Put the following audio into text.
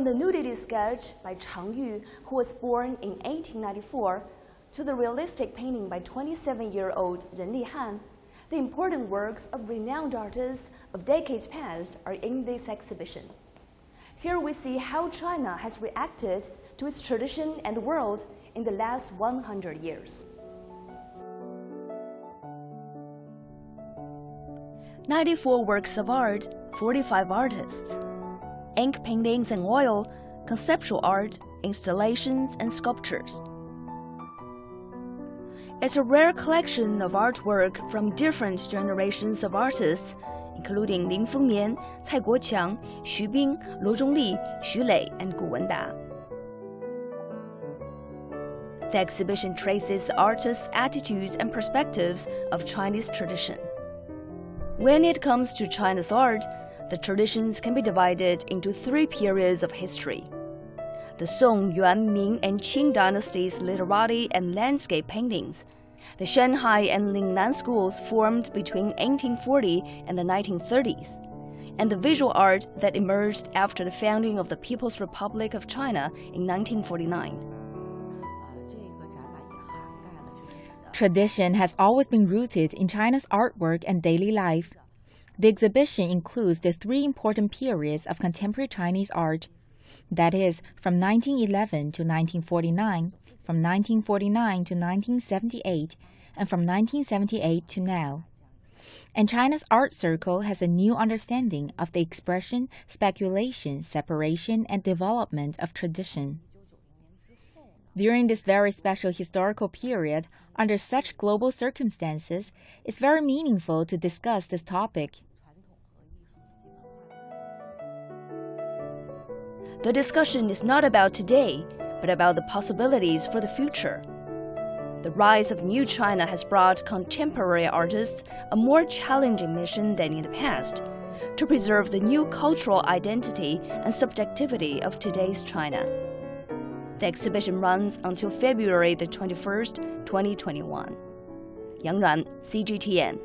From the nudity sketch by Chang Yu, who was born in 1894, to the realistic painting by 27-year-old Ren Lihan, the important works of renowned artists of decades past are in this exhibition. Here we see how China has reacted to its tradition and world in the last 100 years. 94 works of art, 45 artists. Ink paintings and oil, conceptual art, installations, and sculptures. It's a rare collection of artwork from different generations of artists, including Lin Fengmian, Cai Guoqiang, Xu Bing, Luo Zhongli, Xu Lei, and Gu Wenda. The exhibition traces the artists' attitudes and perspectives of Chinese tradition. When it comes to China's art, the traditions can be divided into 3 periods of history. The Song, Yuan, Ming, and Qing dynasties' literati and landscape paintings, the Shanghai and Lingnan schools formed between 1840 and the 1930s, and the visual art that emerged after the founding of the People's Republic of China in 1949. Tradition has always been rooted in China's artwork and daily life. The exhibition includes the 3 important periods of contemporary Chinese art, that is, from 1911 to 1949, from 1949 to 1978, and from 1978 to now. And China's art circle has a new understanding of the expression, speculation, separation, and development of tradition. During this very special historical period, under such global circumstances, it's very meaningful to discuss this topic. The discussion is not about today, but about the possibilities for the future. The rise of New China has brought contemporary artists a more challenging mission than in the past, to preserve the new cultural identity and subjectivity of today's China. The exhibition runs until February the 21st, 2021. Yang Ran, CGTN.